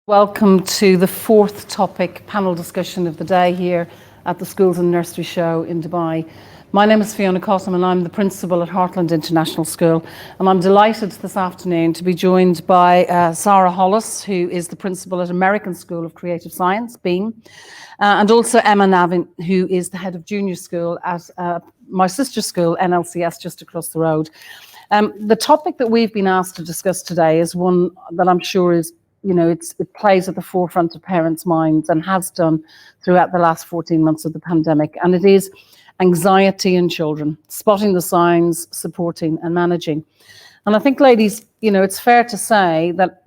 Welcome to the fourth topic panel discussion of the day here at the Schools and Nursery Show in Dubai. My name is Fiona Cottam and I'm the principal at Heartland International School, and I'm delighted this afternoon to be joined by Sarah Hollis, who is the principal at American School of Creative Science, BEAM, and also Emma Navin, who is the head of junior school at my sister school, NLCS, just across the road. The topic that we've been asked to discuss today is one that I'm sure is it plays at the forefront of parents' minds and has done throughout the last 14 months of the pandemic. And it is anxiety in children, spotting the signs, supporting and managing. And I think, ladies, it's fair to say that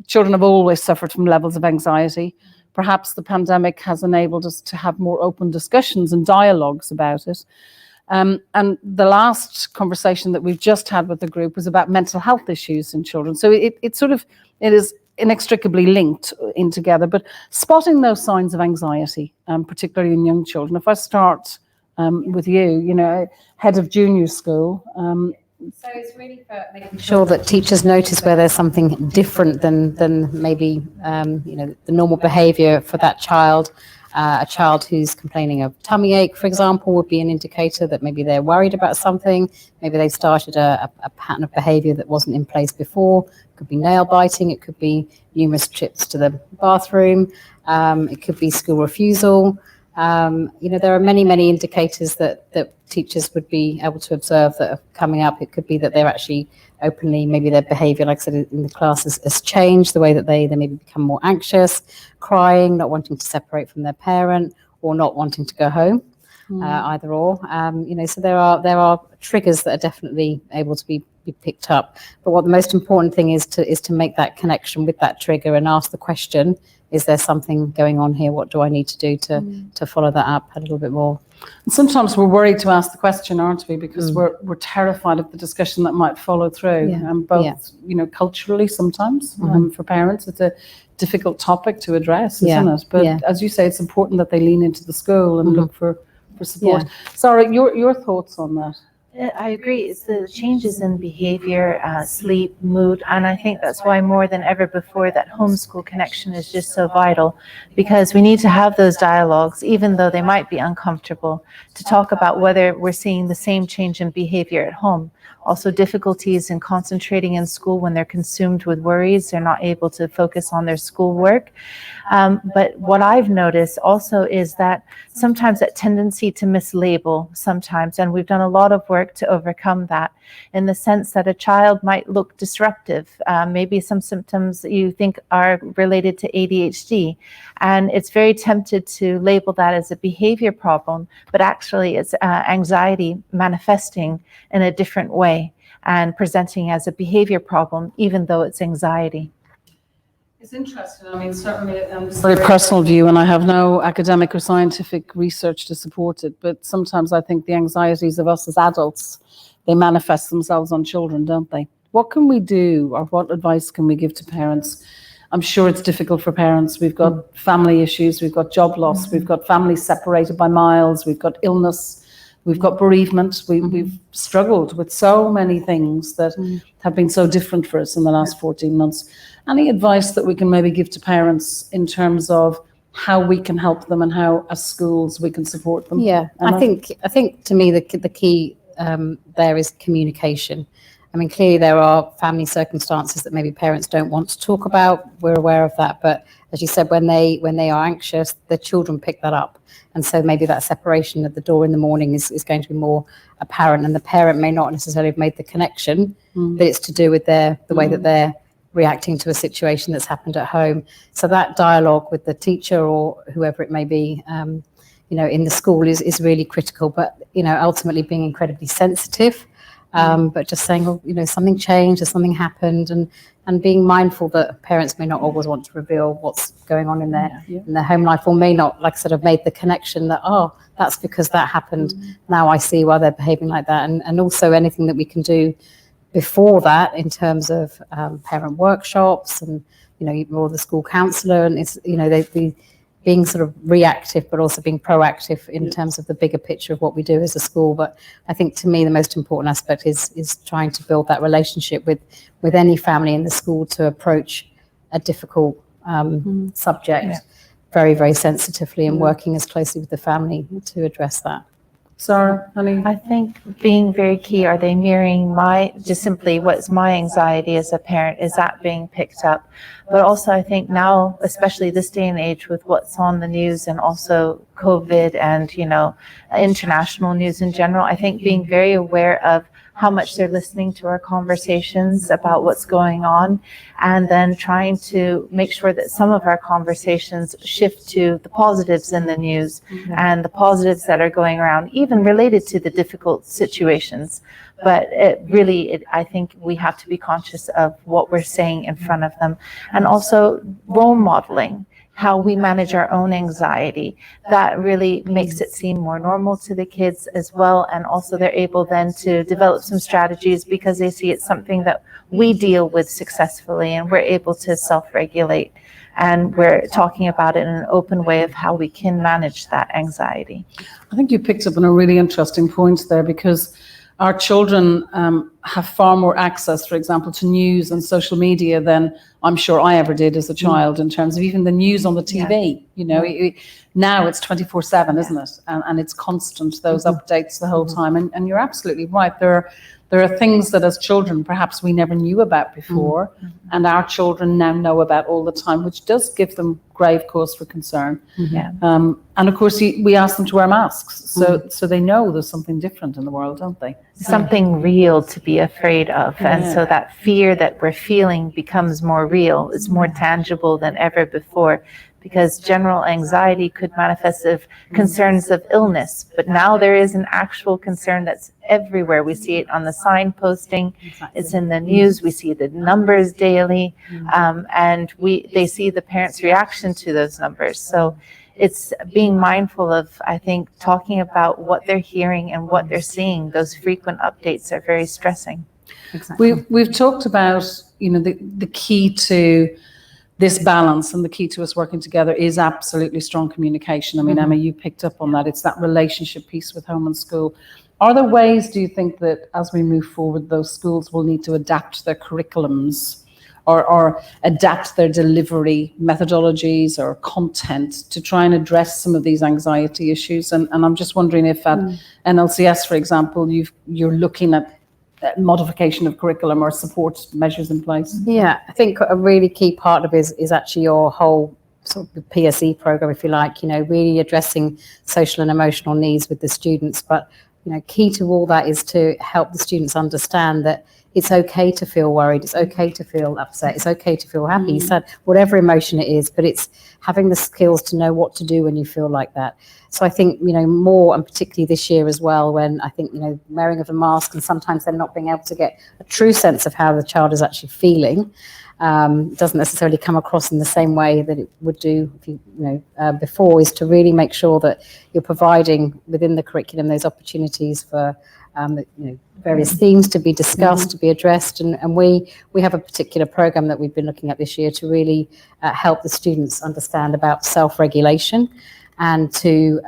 children have always suffered from levels of anxiety. Perhaps the pandemic has enabled us to have more open discussions and dialogues about it. And the last conversation that we've just had with the group was about mental health issues in children. So it is inextricably linked in together, but spotting those signs of anxiety, particularly in young children. If I start with you, head of junior school. So it's really for making sure that teachers notice where there's something different than maybe the normal behaviour for that child. A child who's complaining of tummy ache, for example, would be an indicator that maybe they're worried about something. Maybe they started a pattern of behaviour that wasn't in place before. It could be nail biting. It could be numerous trips to the bathroom. It could be school refusal. There are many indicators that teachers would be able to observe that are coming up. It could be that they're actually openly, maybe their behaviour, like I said, in the class has changed, the way that they maybe become more anxious, crying, not wanting to separate from their parent, or not wanting to go home, either or. So there are triggers that are definitely able to be picked up. But what the most important thing is to make that connection with that trigger and ask the question, is there something going on here? What do I need to do to follow that up a little bit more? And sometimes we're worried to ask the question, aren't we? Because we're terrified of the discussion that might follow through, culturally sometimes for parents. It's a difficult topic to address, isn't it? But as you say, it's important that they lean into the school and look for support. Sarah, your thoughts on that? I agree. It's the changes in behavior, sleep, mood, and I think that's why more than ever before that homeschool connection is just so vital, because we need to have those dialogues, even though they might be uncomfortable, to talk about whether we're seeing the same change in behavior at home. Also difficulties in concentrating in school when they're consumed with worries, they're not able to focus on their schoolwork. But what I've noticed also is that sometimes that tendency to mislabel sometimes, and we've done a lot of work to overcome that, in the sense that a child might look disruptive, maybe some symptoms that you think are related to ADHD, and it's very tempted to label that as a behavior problem, but actually it's anxiety manifesting in a different way and presenting as a behavior problem, even though it's anxiety. It's interesting. I mean, certainly it's a very personal view, and I have no academic or scientific research to support it, but sometimes I think the anxieties of us as adults, they manifest themselves on children, don't they? What can we do, or what advice can we give to parents? I'm sure it's difficult for parents. We've got family issues, we've got job loss, we've got families separated by miles, we've got illness, we've got bereavement. We've struggled with so many things that have been so different for us in the last 14 months. Any advice that we can maybe give to parents in terms of how we can help them and how, as schools, we can support them? Yeah, Emma? I think to me the key there is communication. I mean, clearly there are family circumstances that maybe parents don't want to talk about. We're aware of that, but as you said, when they are anxious, the children pick that up. And so maybe that separation at the door in the morning is going to be more apparent, and the parent may not necessarily have made the connection that it's to do with the way that they're reacting to a situation that's happened at home. So that dialogue with the teacher or whoever it may be, in the school is really critical, but, ultimately being incredibly sensitive, but just saying, something changed or something happened, and being mindful that parents may not always want to reveal what's going on in their home life, or may not, like I said, have made the connection that, that's because that happened. Now I see why they're behaving like that. And also anything that we can do before that in terms of parent workshops and, or the school counsellor, and it's, they being sort of reactive, but also being proactive in terms of the bigger picture of what we do as a school. But I think to me, the most important aspect is trying to build that relationship with any family in the school to approach a difficult subject very, very sensitively and working as closely with the family to address that. Sarah, honey? I think being very key, are they mirroring just simply what's my anxiety as a parent? Is that being picked up? But also I think now, especially this day and age with what's on the news and also COVID and, international news in general, I think being very aware of how much they're listening to our conversations about what's going on, and then trying to make sure that some of our conversations shift to the positives in the news and the positives that are going around, even related to the difficult situations. But I think we have to be conscious of what we're saying in front of them, and also role modeling how we manage our own anxiety. That really makes it seem more normal to the kids as well. And also they're able then to develop some strategies because they see it's something that we deal with successfully, and we're able to self-regulate. And we're talking about it in an open way of how we can manage that anxiety. I think you picked up on a really interesting point there, because our children have far more access, for example, to news and social media than I'm sure I ever did as a child, in terms of even the news on the TV. Now it's 24/7, isn't it? And it's constant, those updates the whole time. And you're absolutely right. There are things that as children perhaps we never knew about before, and our children now know about all the time, which does give them grave cause for concern. And of course we ask them to wear masks, so they know there's something different in the world, don't they? Something real to be afraid of. And so that fear that we're feeling becomes more real. It's more tangible than ever before, because general anxiety could manifest of concerns of illness, but now there is an actual concern that's everywhere. We see it on the signposting, it's in the news, we see the numbers daily, and they see the parents' reaction to those numbers. So it's being mindful of, I think, talking about what they're hearing and what they're seeing. Those frequent updates are very stressing. Exactly. We've talked about, the key to this balance, and the key to us working together is absolutely strong communication. I mean, Emma, you picked up on that. It's that relationship piece with home and school. Are there ways, do you think, that as we move forward, those schools will need to adapt their curriculums or adapt their delivery methodologies or content to try and address some of these anxiety issues? And I'm just wondering if at NLCS, for example, you're looking at modification of curriculum or support measures in place. Yeah, I think a really key part of it is actually your whole sort of PSE program, if you like, really addressing social and emotional needs with the students. But, key to all that is to help the students understand that it's okay to feel worried, it's okay to feel upset, it's okay to feel happy, sad, whatever emotion it is, but it's having the skills to know what to do when you feel like that. So I think, more, and particularly this year as well, when I think, wearing of a mask and sometimes they're not being able to get a true sense of how the child is actually feeling, doesn't necessarily come across in the same way that it would do before, is to really make sure that you're providing within the curriculum those opportunities for various themes to be discussed, to be addressed, and we have a particular program that we've been looking at this year to really help the students understand about self-regulation, and to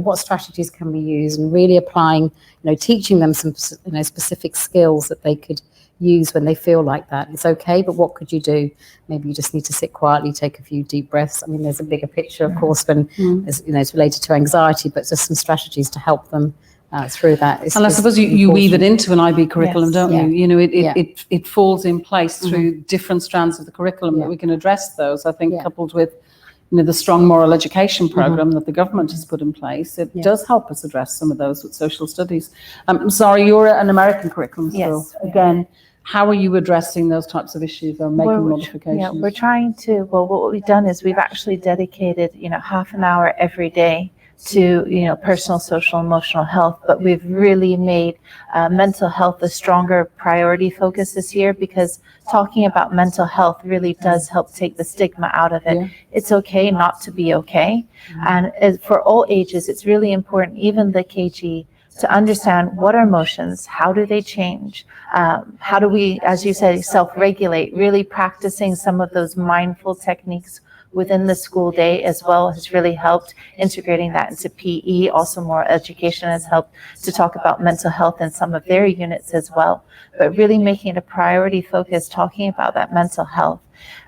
what strategies can we use, and really applying, teaching them some specific skills that they could use when they feel like that. It's okay, but what could you do? Maybe you just need to sit quietly, take a few deep breaths. I mean, there's a bigger picture, of course, when it's related to anxiety, but just some strategies to help them through that. And I suppose you weave it into an IB curriculum, don't you? It falls in place through different strands of the curriculum that we can address those. I think coupled with the strong moral education program that the government has put in place, it does help us address some of those with social studies. I'm sorry, you're an American curriculum, so again, how are you addressing those types of issues or making modifications? Yeah, we're trying to, what we've done is we've actually dedicated, half an hour every day to, personal, social, emotional health, but we've really made mental health a stronger priority focus this year, because talking about mental health really does help take the stigma out of it. Yeah. It's okay not to be okay. And for all ages, it's really important, even the KG, to understand what are emotions, how do they change, how do we, as you said, self-regulate, really practicing some of those mindful techniques within the school day as well has really helped. Integrating that into PE, also more education, has helped to talk about mental health in some of their units as well, but really making it a priority focus, talking about that mental health.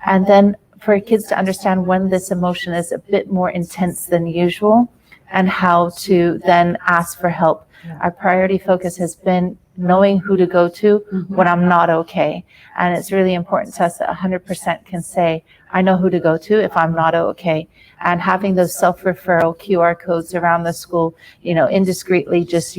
And then for kids to understand when this emotion is a bit more intense than usual and how to then ask for help. Our priority focus has been knowing who to go to when I'm not okay. And it's really important to us that 100% can say, I know who to go to if I'm not okay. And having those self-referral QR codes around the school, indiscreetly just,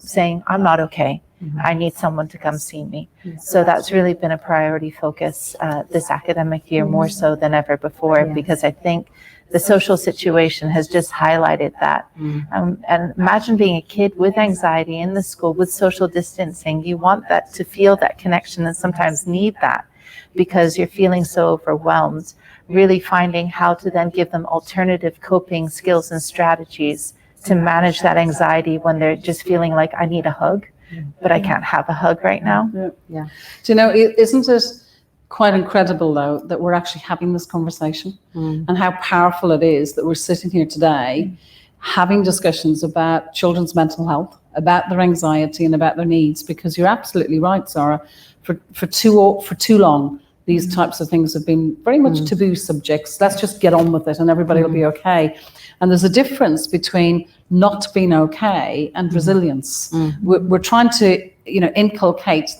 saying, I'm not okay. I need someone to come see me. So that's really been a priority focus this academic year, more so than ever before, because I think the social situation has just highlighted that. And imagine being a kid with anxiety in the school with social distancing. You want that to feel that connection and sometimes need that because you're feeling so overwhelmed. Really finding how to then give them alternative coping skills and strategies to manage that anxiety when they're just feeling like I need a hug, but I can't have a hug right now. Yeah. Do you know, isn't it quite incredible though that we're actually having this conversation and how powerful it is that we're sitting here today having discussions about children's mental health, about their anxiety and about their needs, because you're absolutely right, Sarah, for too long these types of things have been very much taboo subjects. Let's just get on with it and everybody will be okay. And there's a difference between not being okay and resilience. We're trying to, inculcate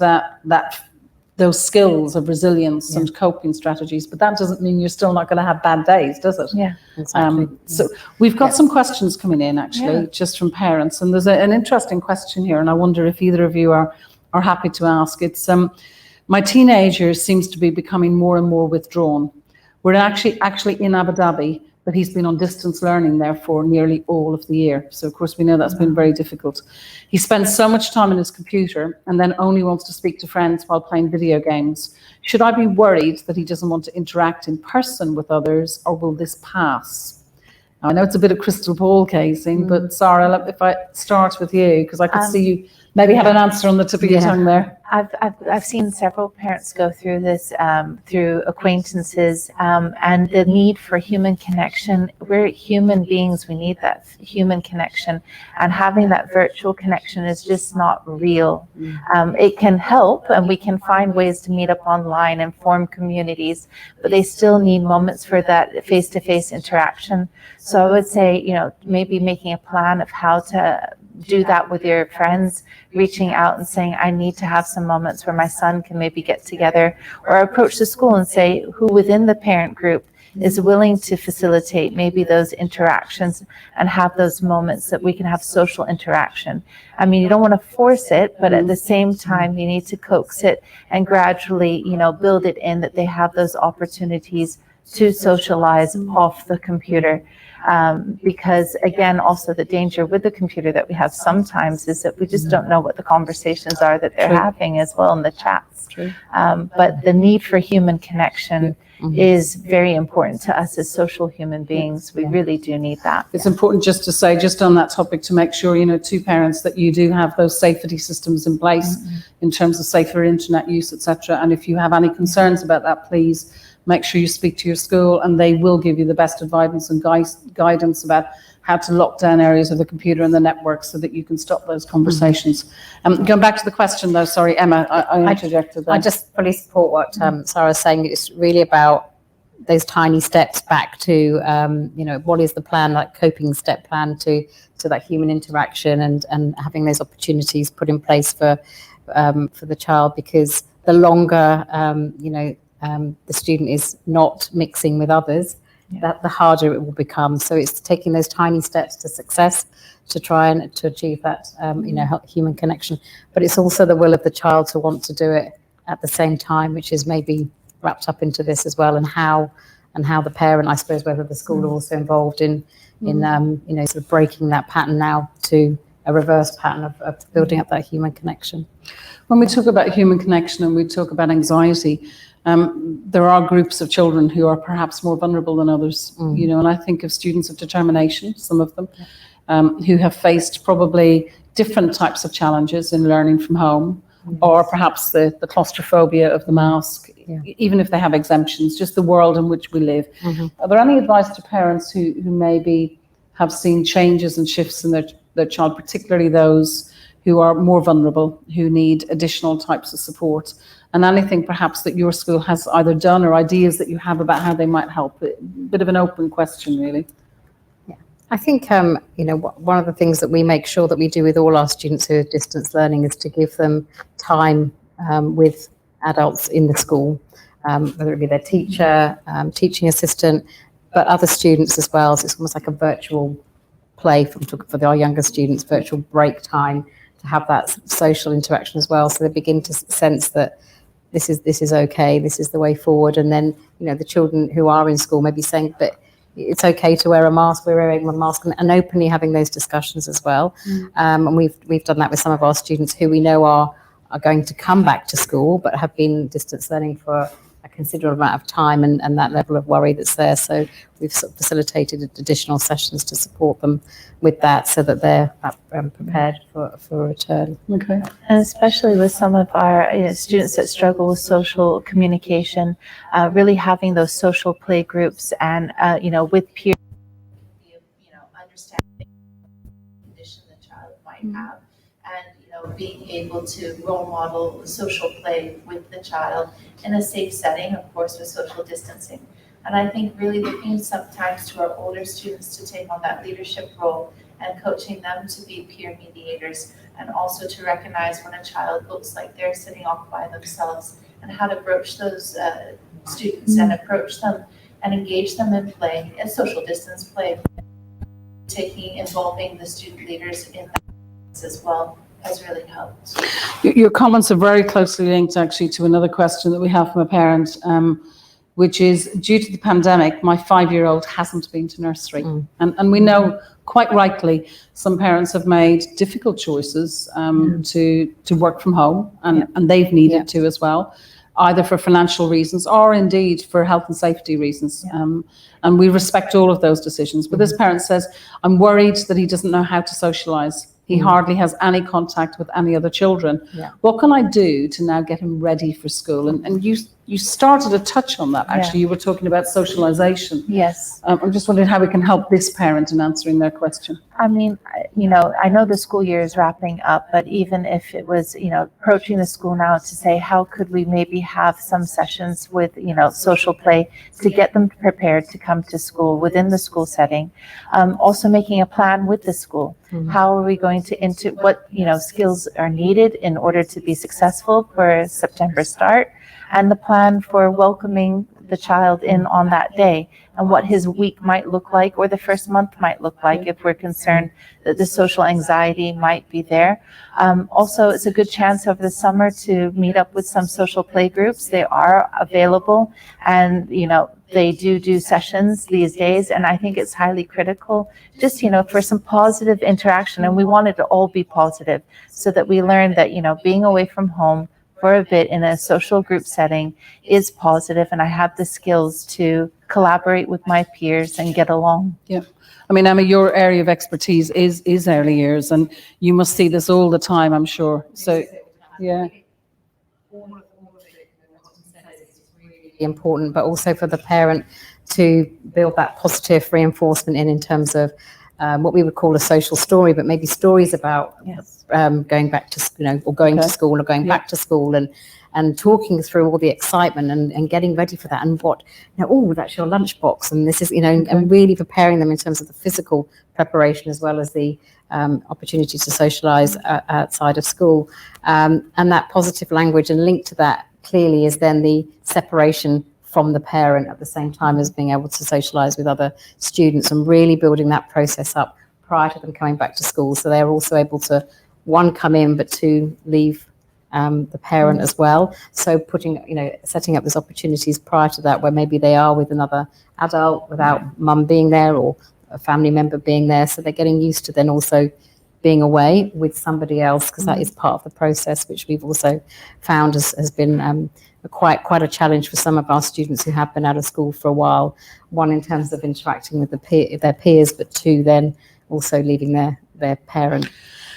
those skills of resilience and coping strategies, but that doesn't mean you're still not going to have bad days, does it? Yeah, exactly. So we've got some questions coming in actually, just from parents, and there's an interesting question here, and I wonder if either of you are happy to ask. It's my teenager seems to be becoming more and more withdrawn. We're actually in Abu Dhabi, but he's been on distance learning there for nearly all of the year. So of course we know that's been very difficult. He spends so much time on his computer and then only wants to speak to friends while playing video games. Should I be worried that he doesn't want to interact in person with others, or will this pass? Now, I know it's a bit of crystal ball gazing, but Sarah, if I start with you, because I could see you maybe have an answer on the tip of your tongue there. I've seen several parents go through this through acquaintances and the need for human connection. We're human beings. We need that human connection, and having that virtual connection is just not real. It can help, and we can find ways to meet up online and form communities, but they still need moments for that face-to-face interaction. So I would say, maybe making a plan of how to do that with your friends, reaching out and saying, I need to have some moments where my son can maybe get together, or approach the school and say who within the parent group is willing to facilitate maybe those interactions and have those moments that we can have social interaction. I mean, you don't want to force it, but at the same time, you need to coax it and gradually, build it in that they have those opportunities to socialize off the computer. Because again, also the danger with the computer that we have sometimes is that we just don't know what the conversations are that they're having as well in the chats. But the need for human connection is very important to us as social human beings. We really do need that. It's important just to say, just on that topic, to make sure, two parents, that you do have those safety systems in place in terms of safer internet use, etc. And if you have any concerns about that, please make sure you speak to your school, and they will give you the best advice and guidance about how to lock down areas of the computer and the network so that you can stop those conversations. Going back to the question though, sorry, Emma, I interjected there. I just fully support what Sarah's saying. It's really about those tiny steps back to, what is the plan, like coping step plan to that human interaction, and having those opportunities put in place for the child, because the longer, the student is not mixing with others, that the harder it will become. So it's taking those tiny steps to success to try and to achieve that, human connection. But it's also the will of the child to want to do it at the same time, which is maybe wrapped up into this as well, and how the parent, I suppose, whether the school are also involved in sort of breaking that pattern now to a reverse pattern of building up that human connection. When we talk about human connection and we talk about anxiety, there are groups of children who are perhaps more vulnerable than others, and I think of students of determination, some of them, who have faced probably different types of challenges in learning from home, or perhaps the claustrophobia of the mask, even if they have exemptions, just the world in which we live. Are there any advice to parents who maybe have seen changes and shifts in their child, particularly those who are more vulnerable, who need additional types of support? and anything perhaps that your school has either done or ideas that you have about how they might help. A bit of an open question, really. I think, one of the things that we make sure that we do with all our students who are distance learning is to give them time with adults in the school, whether it be their teacher, teaching assistant, but other students as well. So it's almost like a virtual play for our younger students, virtual break time, to have that social interaction as well. So they begin to sense that this is okay, this is the way forward. And then, the children who are in school may be saying, but it's okay to wear a mask, we're wearing a mask, and openly having those discussions as well. And we've done that with some of our students who we know are going to come back to school, but have been distance learning for a considerable amount of time, and that level of worry that's there. So we've sort of facilitated additional sessions to support them with that, so that they're prepared for a return. Okay. And especially with some of our students that struggle with social communication, really having those social play groups and, with peers, understanding the condition the child might have, and, being able to role model social play with the child in a safe setting, of course, with social distancing. And I think really looking sometimes to our older students to take on that leadership role and coaching them to be peer mediators, and also to recognize when a child looks like they're sitting off by themselves, and how to broach those students and approach them and engage them in play, and social distance play, involving the student leaders in that as well has really helped. Your comments are very closely linked actually to another question that we have from a parent, which is, due to the pandemic, my 5-year-old hasn't been to nursery. And we know quite rightly some parents have made difficult choices to work from home, and they've needed to as well, either for financial reasons or indeed for health and safety reasons. And we respect all of those decisions. But this parent says, I'm worried that he doesn't know how to socialise. He hardly has any contact with any other children. What can I do to now get him ready for school? And you started to touch on that, actually. You were talking about socialisation. Yes. I'm just wondering how we can help this parent in answering their question. I mean, I know the school year is wrapping up, but even if it was, approaching the school now to say, how could we maybe have some sessions with, social play to get them prepared to come to school within the school setting. Also making a plan with the school. How are we going to what, skills are needed in order to be successful for a September start, and the plan for welcoming the child in on that day, and what his week might look like, or the first month might look like, if we're concerned that the social anxiety might be there. Also, it's a good chance over the summer to meet up with some social play groups. They are available, and they do sessions these days, and I think it's highly critical just for some positive interaction, and we want it to all be positive, so that we learn that being away from home for a bit in a social group setting is positive, and I have the skills to collaborate with my peers and get along. Yeah. I mean, Emma, your area of expertise is early years, and you must see this all the time, I'm sure. So, yeah. Important, but also for the parent to build that positive reinforcement in terms of what we would call a social story, but maybe stories about going back to or going to school, or going back to school, and talking through all the excitement and getting ready for that, and what that's your lunchbox, and this is and really preparing them in terms of the physical preparation as well as the opportunity to socialise outside of school, and that positive language, and linked to that clearly is then the separation from the parent at the same time as being able to socialise with other students, and really building that process up prior to them coming back to school, so they're also able to, one, come in, but two, leave the parent as well. So setting up those opportunities prior to that, where maybe they are with another adult without mum being there, or a family member being there, so they're getting used to then also being away with somebody else, because that is part of the process, which we've also found has been quite a challenge for some of our students who have been out of school for a while. One, in terms of interacting with their peers, but two, then also leaving their parent.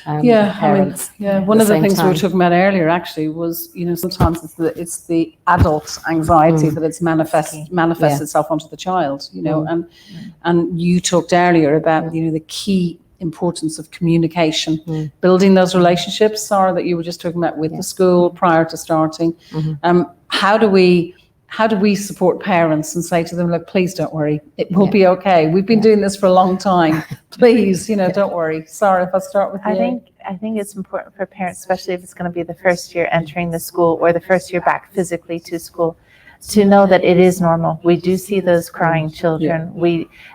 Parents. One of the things we were talking about earlier actually was, sometimes it's the adult anxiety that it's manifests itself onto the child, and you talked earlier about the key importance of communication, building those relationships, Sarah, that you were just talking about with the school prior to starting. How do we support parents and say to them, look, please don't worry, it will be okay. We've been doing this for a long time. Please, don't worry. Sarah, if I start with you. I think it's important for parents, especially if it's going to be the first year entering the school or the first year back physically to school, to know that it is normal. We do see those crying children.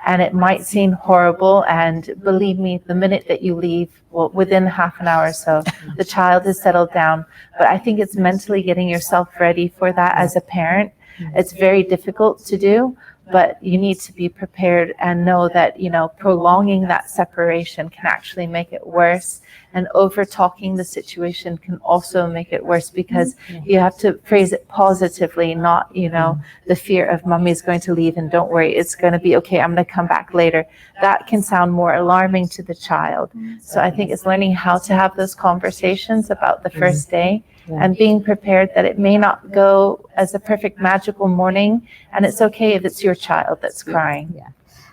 And it might seem horrible, and believe me, the minute that you leave, well, within half an hour or so, the child has settled down. But I think it's mentally getting yourself ready for that as a parent. It's very difficult to do, but you need to be prepared and know that, prolonging that separation can actually make it worse. And over talking the situation can also make it worse, because you have to phrase it positively, not, the fear of mommy's going to leave and don't worry, it's going to be okay, I'm going to come back later. That can sound more alarming to the child. So I think it's learning how to have those conversations about the first day. And being prepared that it may not go as a perfect magical morning, and it's okay if it's your child that's crying.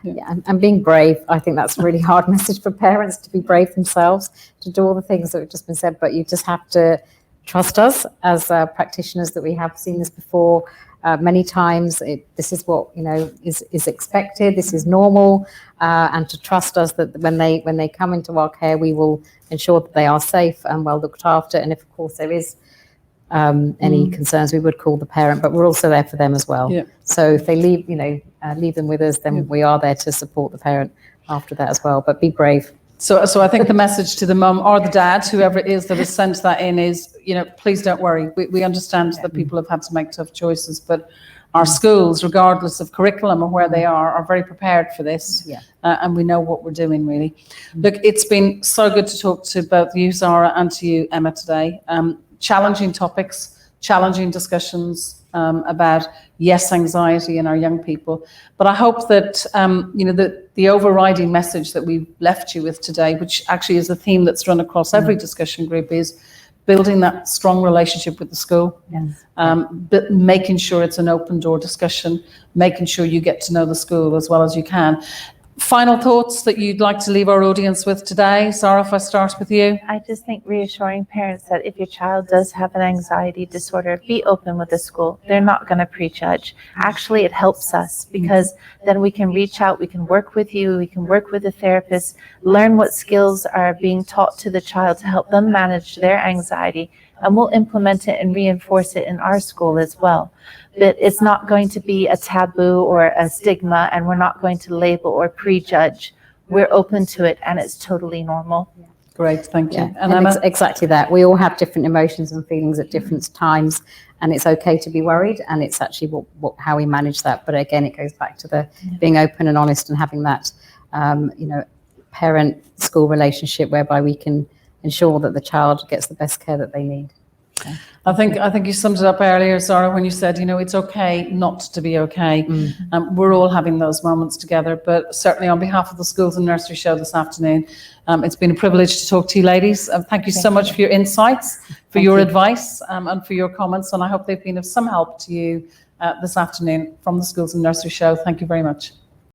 And being brave. I think that's a really hard message for parents, to be brave themselves, to do all the things that have just been said, but you just have to trust us as practitioners that we have seen this before many times. This is what is expected, this is normal, and to trust us that when they come into our care, we will ensure that they are safe and well looked after. And if of course there is any concerns, we would call the parent, but we're also there for them as well. So if they leave them with us, then we are there to support the parent after that as well. But be brave. So I think the message to the mum or the dad, whoever it is that has sent that in, is, please don't worry. We understand that people have had to make tough choices, but our schools, regardless of curriculum or where they are very prepared for this. And we know what we're doing, really. Look, it's been so good to talk to both you, Zara, and to you, Emma, today. Challenging topics, challenging discussions about, anxiety in our young people. But I hope that, the overriding message that we've left you with today, which actually is a theme that's run across every discussion group, is building that strong relationship with the school, but making sure it's an open door discussion, making sure you get to know the school as well as you can. Final thoughts that you'd like to leave our audience with today? Sarah, if I start with you. I just think reassuring parents that if your child does have an anxiety disorder, be open with the school. They're not going to prejudge. Actually, it helps us, because then we can reach out, we can work with you, we can work with the therapist, learn what skills are being taught to the child to help them manage their anxiety, and we'll implement it and reinforce it in our school as well. But it's not going to be a taboo or a stigma, and we're not going to label or prejudge. We're open to it, and it's totally normal. Great, thank you. And Emma? Exactly that. We all have different emotions and feelings at different times, and it's okay to be worried, and it's actually how we manage that. But again, it goes back to the being open and honest and having that parent-school relationship whereby we can ensure that the child gets the best care that they need. Okay. I think you summed it up earlier, Zara, when you said, it's okay not to be okay. We're all having those moments together, but certainly on behalf of the Schools and Nursery Show this afternoon, it's been a privilege to talk to you ladies. Thank you so much for your insights, for your advice, and for your comments, and I hope they've been of some help to you this afternoon from the Schools and Nursery Show. Thank you very much.